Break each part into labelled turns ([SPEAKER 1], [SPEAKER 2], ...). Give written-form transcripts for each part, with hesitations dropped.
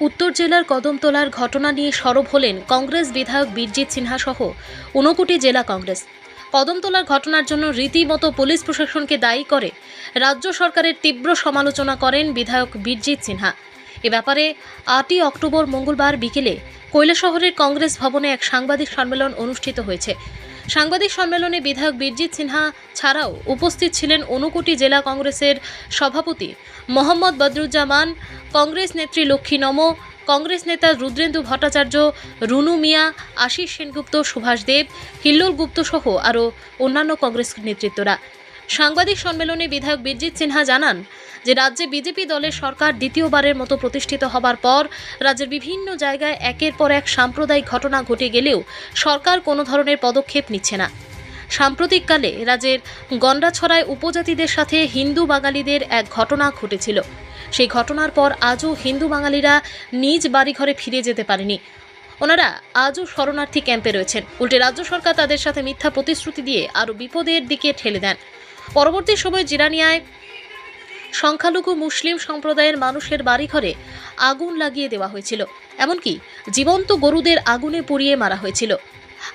[SPEAKER 1] উত্তর জেলার কদমতলার ঘটনা নিয়ে সরব হলেন কংগ্রেস বিধায়ক বীরজিৎ সিনহা সহ 59 জেলা কংগ্রেস। কদমতলার ঘটনার জন্য রীতিমতো পুলিশ প্রশাসনকে দায়ী করে রাজ্য সরকারের তীব্র সমালোচনা করেন বিধায়ক বীরজিৎ সিনহা। এ ব্যাপারে 8ই অক্টোবর মঙ্গলবার বিকেলে কৈলাসহরের কংগ্রেস ভবনে এক সাংবাদিক সম্মেলন অনুষ্ঠিত হয়েছে। সাংবাদিক সম্মেলনে বিধায়ক বীরজিৎ সিনহা ছাড়াও উপস্থিত ছিলেন 59 জেলা কংগ্রেসের সভাপতি মোহাম্মদ বদরুজ্জামান, কংগ্রেস নেত্রী লক্ষ্মী নম, কংগ্রেস নেতা রুদ্রেন্দু ভট্টাচার্য, রুনু মিয়া, আশিস সেনগুপ্ত, সুভাষ দেব, হিল্লোল গুপ্ত সহ আরও অন্যান্য কংগ্রেস নেতৃত্বরা। সাংবাদিক সম্মেলনে বিধায়ক বীরজিৎ সিনহা জানান যে রাজ্যে বিজেপি দলের সরকার দ্বিতীয়বারের মতো প্রতিষ্ঠিত হবার পর রাজ্যের বিভিন্ন জায়গায় একের পর এক সাম্প্রদায়িক ঘটনা ঘটে গেলেও সরকার কোনো ধরনের পদক্ষেপ নিচ্ছে না। সাম্প্রতিককালে রাজ্যের গন্ডাছড়ায় উপজাতিদের সাথে হিন্দু বাঙালিদের এক ঘটনা ঘটেছিল। সেই ঘটনার পর আজও হিন্দু বাঙালিরা নিজ বাড়িঘরে ফিরে যেতে পারেনি। ওনারা আজও শরণার্থী ক্যাম্পে রয়েছেন। উল্টে রাজ্য সরকার তাদের সাথে মিথ্যা প্রতিশ্রুতি দিয়ে আরও বিপদের দিকে ঠেলে দেন। পরবর্তী সময়ে জিরানিয়ায় সংখ্যালঘু মুসলিম সম্প্রদায়ের মানুষের বাড়িঘরে আগুন লাগিয়ে দেওয়া হয়েছিল, এমনকি জীবন্ত গরুদের আগুনে পুড়িয়ে মারা হয়েছিল।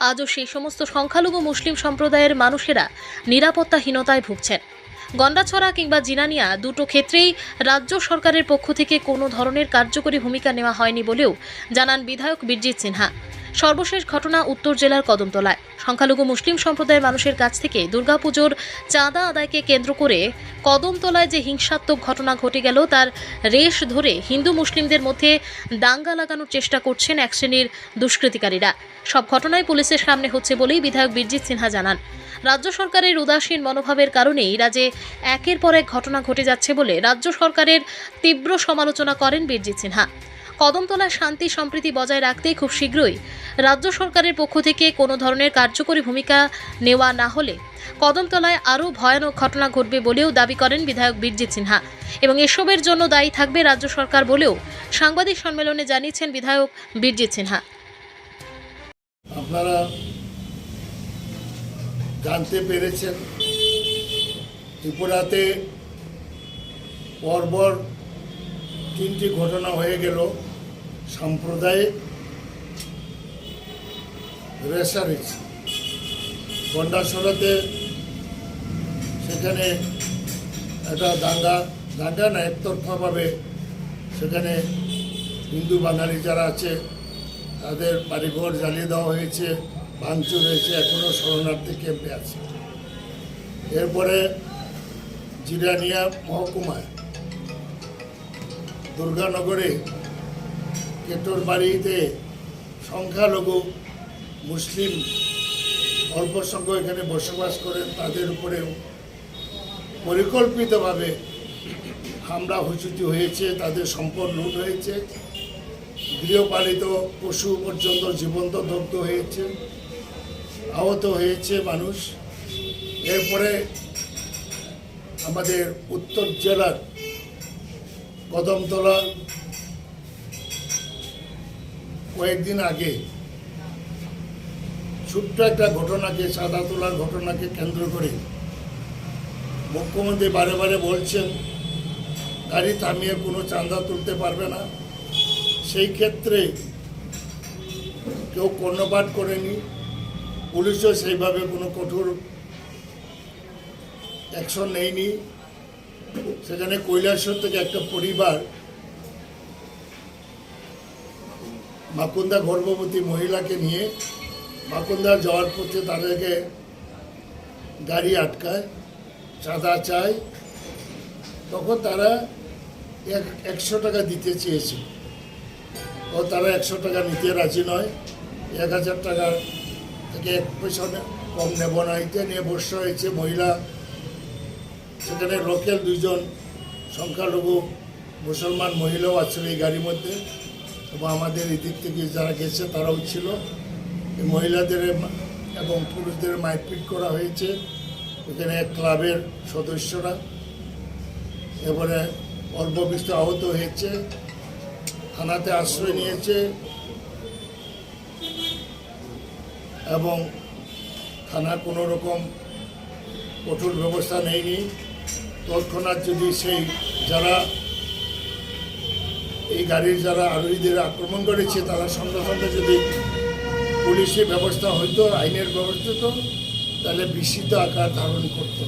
[SPEAKER 1] আজও সেই সমস্ত সংখ্যালঘু মুসলিম সম্প্রদায়ের মানুষেরা নিরাপত্তাহীনতায় ভুগছেন। গন্ডাছড়া কিংবা জিরানিয়া দুটো ক্ষেত্রেই রাজ্য সরকারের পক্ষ থেকে কোনো ধরনের কার্যকরী ভূমিকা নেওয়া হয়নি বলেও জানান বিধায়ক বীরজিৎ সিনহা। সর্বশেষ ঘটনা উত্তর জেলার কদমতলায় সংখ্যালঘু মুসলিম সম্প্রদায়ের মানুষের কাছ থেকে দুর্গাপুজোর চাঁদা আদায়কে কেন্দ্র করে কদমতলায় যে হিংসাত্মক ঘটনা ঘটে গেল তার রেশ ধরে হিন্দু মুসলিমদের মধ্যে দাঙ্গা লাগানোর চেষ্টা করছেন এক শ্রেণীর দুষ্কৃতিকারীরা। সব ঘটনায় পুলিশের সামনে হচ্ছে বলেই বিধায়ক বীরজিৎ সিনহা জানান। রাজ্য সরকারের উদাসীন মনোভাবের কারণেই রাজ্যে একের পর এক ঘটনা ঘটে যাচ্ছে বলে রাজ্য সরকারের তীব্র সমালোচনা করেন বীরজিৎ সিনহা। কদমতলায় শান্তি সম্প্রীতি বজায় রাখতে খুব শীঘ্রই রাজ্য সরকারের পক্ষ থেকে কোনো ধরনের কার্যকরী ভূমিকা নেওয়া না হলে কদমতলায় আরও ভয়ানক ঘটনা ঘটবে বলেও দাবি করেন বিধায়ক বীরজিৎ সিনহা এবং এসবের জন্য দায়ী থাকবে রাজ্য সরকার বলেও সাংবাদিক সম্মেলনে জানিয়েছেন বিধায়ক বীরজিৎ সিনহা।
[SPEAKER 2] আপনারা জানতে পেরেছেন ত্রিপুরাতে পরপর 3টি ঘটনা হয়ে গেল সাম্প্রদায়িক রেষারেষি। গন্ডাছড়াতে সেখানে একটা দাঙ্গা না একতরফাভাবে সেখানে হিন্দু বাঙালি যারা আছে তাদের বাড়িঘর জ্বালিয়ে দেওয়া হয়েছে, ভাঙচুর হয়েছে, এখনও শরণার্থী ক্যাম্পে আছে। এরপরে জিরানিয়া মহকুমায় দুর্গানগরে কেটোর বাড়িতে সংখ্যালঘু মুসলিম অল্প সংখ্যক এখানে বসবাস করেন, তাদের উপরেও পরিকল্পিতভাবে হামলা হুচুটি হয়েছে, তাদের সম্পদ লুট হয়েছে, গৃহপালিত পশু পর্যন্ত জীবন্ত দগ্ধ হয়েছে, আহত হয়েছে মানুষ। এরপরে আমাদের উত্তর জেলার কদমতলা কয়েকদিন আগে ছোট্ট একটা ঘটনাকে, চাঁদা তোলার ঘটনাকে কেন্দ্র করে মুখ্যমন্ত্রী বারে বারে বলছেন গাড়ি থামিয়ে কোনো চাঁদা তুলতে পারবে না। সেই ক্ষেত্রে কেউ কর্ণপাত করেনি, পুলিশও সেইভাবে কোনো কঠোর অ্যাকশন নেয়নি। সেখানে কৈলাসহর থেকে একটা পরিবার মাকুন্দা গর্ভবতী মহিলাকে নিয়ে মাকুন্দা যাওয়ার পথে তাদেরকে গাড়ি আটকায়, চাঁদা চায়। তখন তারা 100 টাকা দিতে চেয়েছিল, ও তারা 100 টাকা নিতে রাজি নয়। 1000 টাকা থেকে 1 পয়সা কম নেব না, এটা নিয়ে বর্ষা হয়েছে। মহিলা সেখানে লোকাল 2জন সংখ্যালঘু মুসলমান মহিলাও আছিল এই গাড়ির মধ্যে, এবং আমাদের এদিক থেকে যারা গেছে তারাও ছিল। এই মহিলাদের এবং পুরুষদের মারপিট করা হয়েছে এখানে এক ক্লাবের সদস্যরা। এবারে অল্প বিস্তর আহত হয়েছে, থানাতে আশ্রয় নিয়েছে এবং থানা কোনো রকম কঠোর ব্যবস্থা নেয়নি। তৎক্ষণাৎ যদি সেই যারা এই গাড়ির যারা আরোহীদের আক্রমণ করেছে তারা সঙ্গে সঙ্গে যদি পুলিশি ব্যবস্থা হইতো, আইনের ব্যবস্থা হতো, তাহলে বিস্মিত আকার ধারণ করত।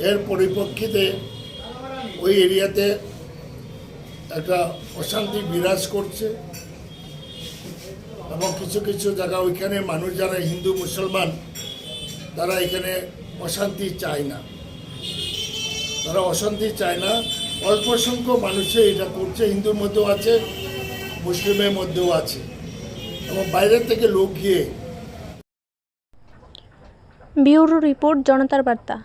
[SPEAKER 2] এর পরিপ্রেক্ষিতে ওই এরিয়াতে একটা অশান্তি বিরাজ করছে এবং কিছু কিছু জায়গা ওইখানে মানুষ যারা হিন্দু মুসলমান তারা এখানে অশান্তি চায় না, তারা অশান্তি চায় না। অল্প সংখ্যক মানুষে এটা করছে, হিন্দুর মধ্যেও আছে, মুসলিমের মধ্যেও আছে, এবং বাইরের থেকে লোক গিয়ে।
[SPEAKER 3] ব্যুরো রিপোর্ট, জনতার বার্তা।